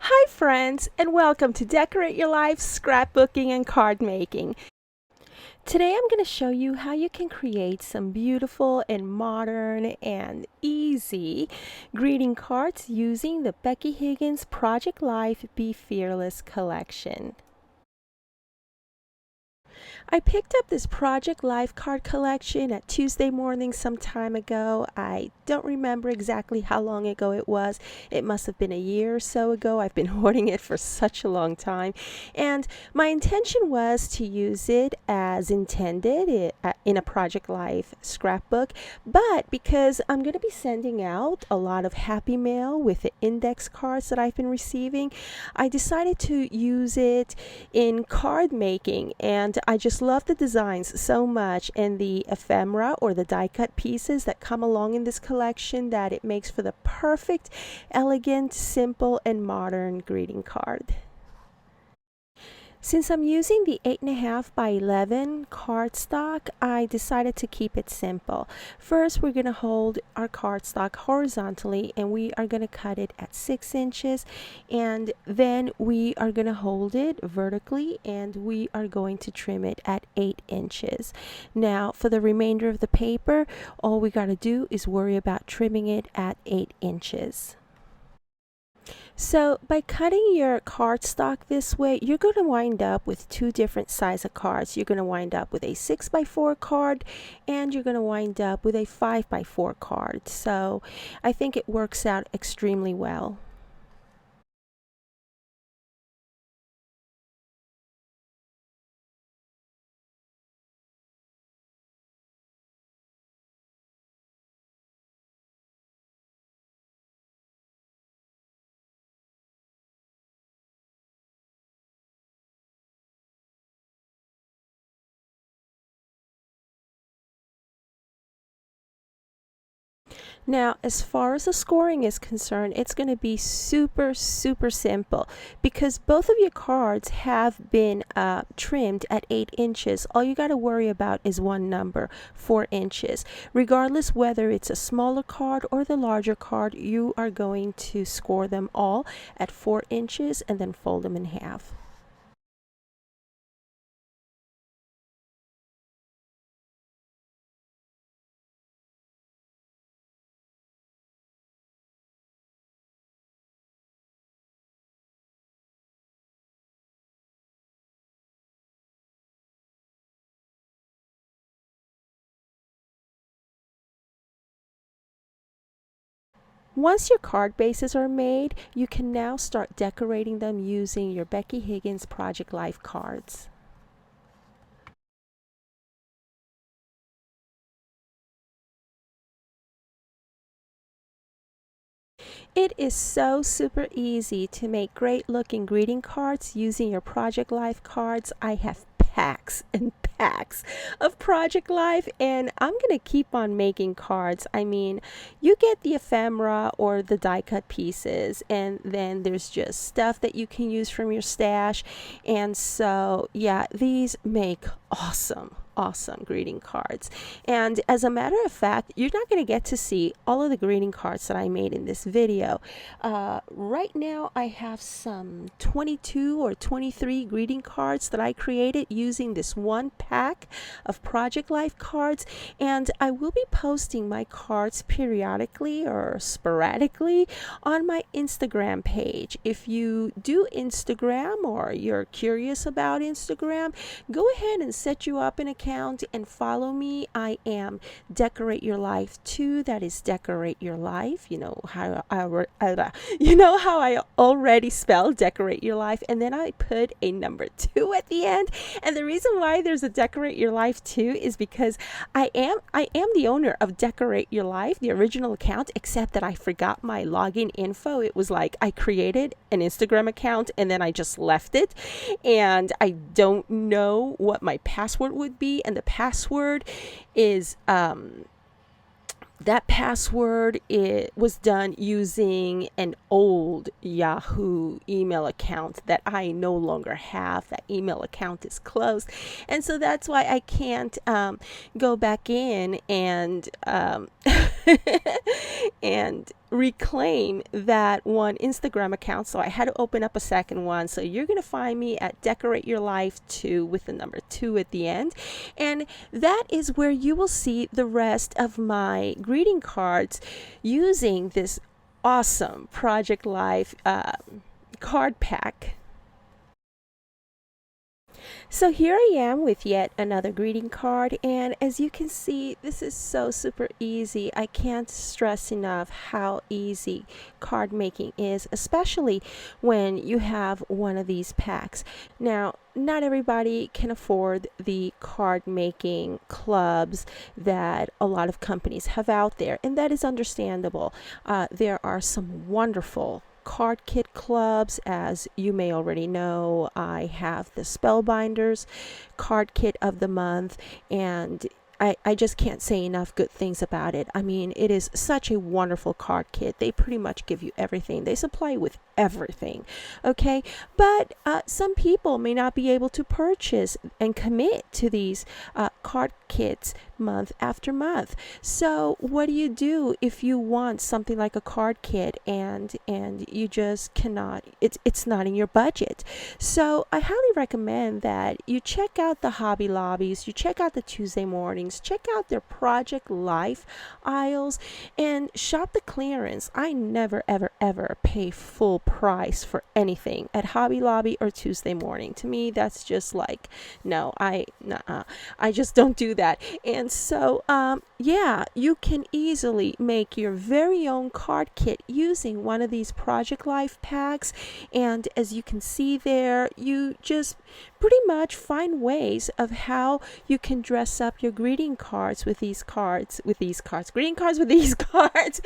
Hi friends, and welcome to Decorate Your Life Scrapbooking and Card Making. Today I'm going to show you how you can create some beautiful and modern and easy greeting cards using the Becky Higgins Project Life Be Fearless collection. I picked up this Project Life card collection at Tuesday morning some time ago. I don't remember exactly how long ago it was. It must have been a year or so ago. I've been hoarding it for such a long time. And my intention was to use it as intended in a Project Life scrapbook. But because I'm going to be sending out a lot of happy mail with the index cards that I've been receiving, I decided to use it in card making, and I just love the designs so much and the ephemera or the die cut pieces that come along in this collection that it makes for the perfect, elegant, simple, and modern greeting card. Since I'm using the 8.5 by 11 cardstock, I decided to keep it simple. First, we're going to hold our cardstock horizontally and we are going to cut it at 6 inches, and then we are going to hold it vertically and we are going to trim it at 8 inches. Now, for the remainder of the paper, all we got to do is worry about trimming it at 8 inches. So by cutting your cardstock this way, you're going to wind up with two different size of cards. You're going to wind up with a 6 by 4 card and you're going to wind up with a 5 by 4 card. So I think it works out extremely well. Now, as far as the scoring is concerned, it's going to be super simple because both of your cards have been trimmed at 8 inches. All you got to worry about is one number, 4 inches. Regardless whether it's a smaller card or the larger card, you are going to score them all at 4 inches and then fold them in half. Once your card bases are made, you can now start decorating them using your Becky Higgins Project Life cards. It is so super easy to make great looking greeting cards using your Project Life cards. I have packs and packs of Project Life, and I'm going to keep on making cards. I mean, you get the ephemera or the die cut pieces, and then there's just stuff that you can use from your stash. And so, yeah, these make awesome greeting cards. And as a matter of fact, you're not going to get to see all of the greeting cards that I made in this video. Right now I have some 22 or 23 greeting cards that I created using this one pack of Project Life cards, and I will be posting my cards periodically or sporadically on my Instagram page. If you do Instagram or you're curious about Instagram, go ahead and set you up an account and follow me. I am Decorate Your Life 2. That is Decorate Your Life. You know how I already spelled Decorate Your Life, and then I put a number 2 at the end. And the reason why there's a Decorate Your Life 2 is because I am the owner of Decorate Your Life, the original account, except that I forgot my login info. It was like I created an Instagram account and then I just left it, and I don't know what my password would be, and the password is that password, it was done using an old Yahoo email account that I no longer have. That email account is closed, and so that's why I can't go back in and and reclaim that one Instagram account. So I had to open up a second one. So you're going to find me at Decorate Your Life 2 with the number 2 at the end. And that is where you will see the rest of my greeting cards using this awesome Project Life card pack. So here I am with yet another greeting card, and as you can see, this is so super easy. I can't stress enough how easy card making is, especially when you have one of these packs. Now, not everybody can afford the card making clubs that a lot of companies have out there, and that is understandable. There are some wonderful card kit clubs. As you may already know, I have the Spellbinders card kit of the month, and I just can't say enough good things about it. I mean, it is such a wonderful card kit. They pretty much give you everything. They supply you with everything. Okay, but some people may not be able to purchase and commit to these card kits month after month. So what do you do if you want something like a card kit and you just cannot, it's not in your budget? So I highly recommend that you check out the Hobby Lobbies, you check out the Tuesday mornings, check out their Project Life aisles, and shop the clearance. I never ever pay full price for anything at Hobby Lobby or Tuesday morning. To me, that's just like, no, I just don't do that. And so yeah, you can easily make your very own card kit using one of these Project Life packs. And as you can see there, you just pretty much find ways of how you can dress up your greeting cards with these cards, greeting cards with these cards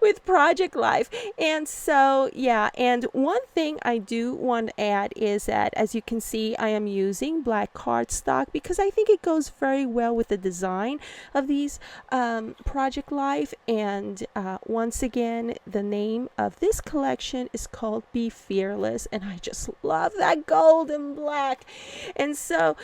with Project Life. And so, yeah, and one thing I do want to add is that, as you can see, I am using black cardstock because I think it goes very well with the design of these Project Life. And once again, the name of this collection is called Be Fearless, and I just love that gold and black. And so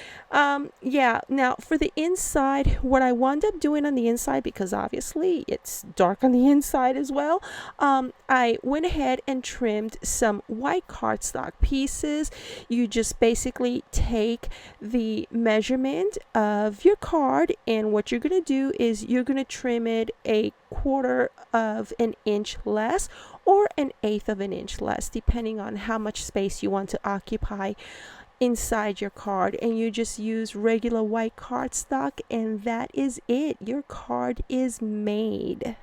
yeah, now for the inside, what I wound up doing on the inside, because obviously it's dark on the inside as well, I went ahead and trimmed some white cardstock pieces. You just basically take the measurement of your card, and what you're going to do is you're going to trim it a quarter of an inch less or an eighth of an inch less, depending on how much space you want to occupy inside your card. And you just use regular white cardstock, and that is it. Your card is made.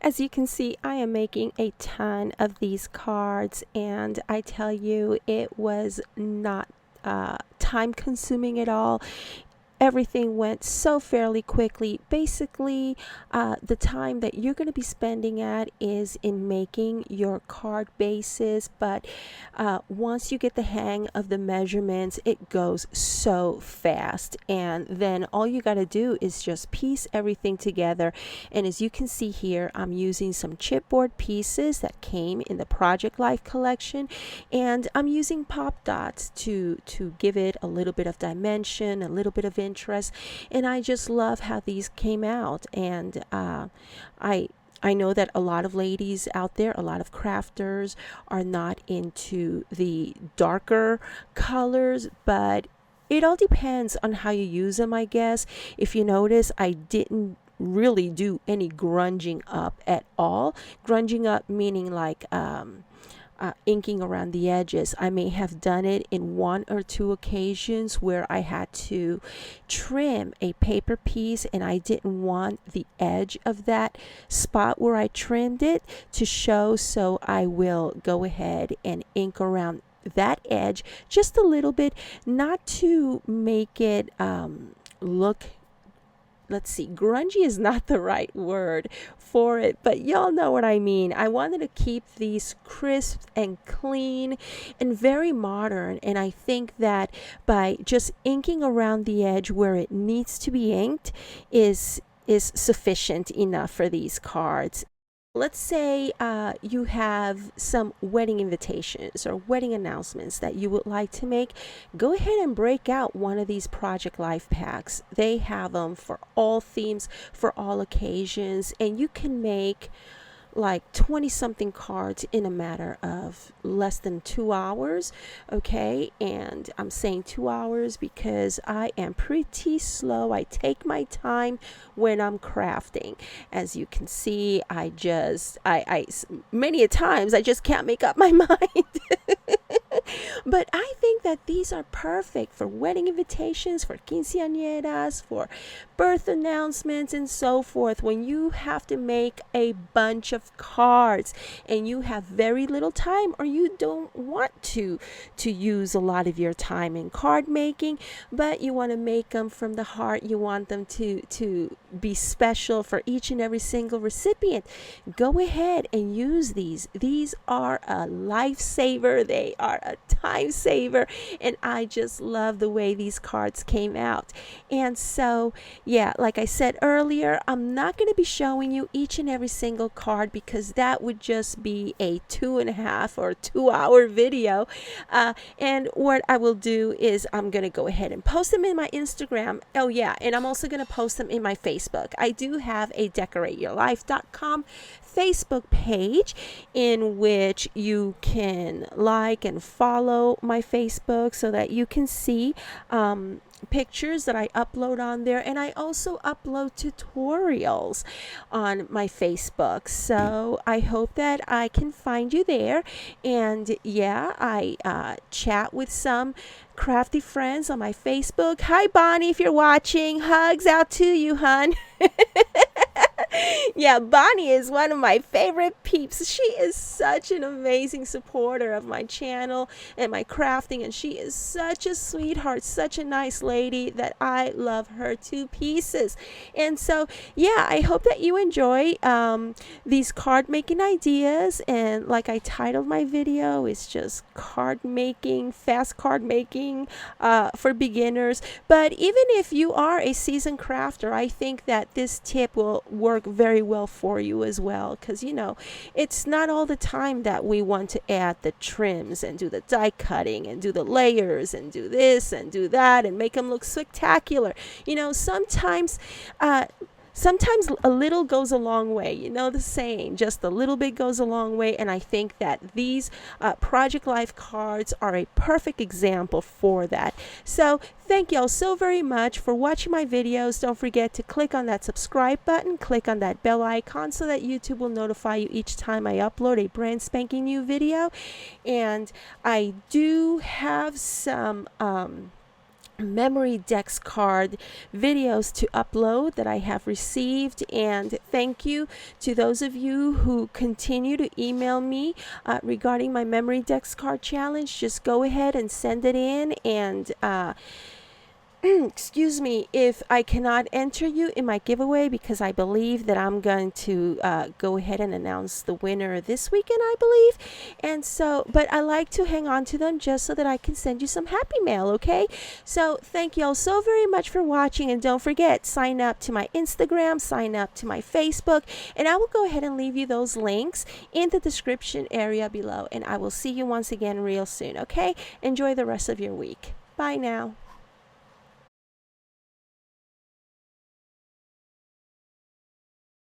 As you can see, I am making a ton of these cards, and I tell you, it was not time consuming at all. Everything went so fairly quickly. Basically, the time that you're going to be spending at is in making your card bases, but once you get the hang of the measurements, it goes so fast. And then all you got to do is just piece everything together. And as you can see here, I'm using some chipboard pieces that came in the Project Life collection, and I'm using pop dots to give it a little bit of dimension, a little bit of interest. And I just love how these came out. And I know that a lot of ladies out there, a lot of crafters, are not into the darker colors, but it all depends on how you use them, I guess. If you notice, I didn't really do any grunging up at all. Grunging up meaning like inking around the edges. I may have done it in one or two occasions where I had to trim a paper piece and I didn't want the edge of that spot where I trimmed it to show, so I will go ahead and ink around that edge just a little bit, not to make it look let's see, grungy is not the right word for it, but y'all know what I mean. I wanted to keep these crisp and clean and very modern, and I think that by just inking around the edge where it needs to be inked is sufficient enough for these cards. Let's say you have some wedding invitations or wedding announcements that you would like to make. Go ahead and break out one of these Project Life packs. They have them for all themes, for all occasions, and you can make like 20 something cards in a matter of less than 2 hours. Okay, and I'm saying 2 hours because I am pretty slow. I take my time when I'm crafting. As you can see, I many a times I just can't make up my mind. But I think that these are perfect for wedding invitations, for quinceañeras, for birth announcements, and so forth. When you have to make a bunch of cards and you have very little time, or you don't want to use a lot of your time in card making, but you want to make them from the heart, you want them to be special for each and every single recipient, go ahead and use these. These are a lifesaver. They are a time saver, and I just love the way these cards came out. And so, yeah, like I said earlier, I'm not going to be showing you each and every single card because that would just be a 2.5 or 2 hour video. And what I will do is I'm going to go ahead and post them in my Instagram. Oh yeah, and I'm also going to post them in my Facebook. I do have a decorateyourlife.com Facebook page in which you can like and follow my Facebook so that you can see pictures that I upload on there, and I also upload tutorials on my Facebook. So I hope that I can find you there. And yeah, I chat with some crafty friends on my Facebook. Hi Bonnie, if you're watching, hugs out to you, hun. Yeah, Bonnie is one of my favorite peeps. She is such an amazing supporter of my channel and my crafting, and she is such a sweetheart, such a nice lady that I love her to pieces. And so, yeah, I hope that you enjoy these card making ideas. And like I titled my video, it's just card making, fast card making for beginners. But even if you are a seasoned crafter, I think that this tip will work very well for you as well, because it's not all the time that we want to add the trims and do the die cutting and do the layers and do this and do that and make them look spectacular. Sometimes a little goes a long way. You know the saying, just a little bit goes a long way. And I think that these Project Life cards are a perfect example for that. So thank y'all so very much for watching my videos. Don't forget to click on that subscribe button, click on that bell icon so that YouTube will notify you each time I upload a brand spanking new video. And I do have some memory decks card videos to upload that I have received, and thank you to those of you who continue to email me regarding my memory decks card challenge. Just go ahead and send it in, and excuse me if I cannot enter you in my giveaway, because I believe that I'm going to go ahead and announce the winner this weekend, I believe. And so, but I like to hang on to them just so that I can send you some happy mail. Okay, so thank you all so very much for watching, and don't forget, sign up to my Instagram, sign up to my Facebook, and I will go ahead and leave you those links in the description area below, and I will see you once again real soon. Okay, enjoy the rest of your week. Bye now.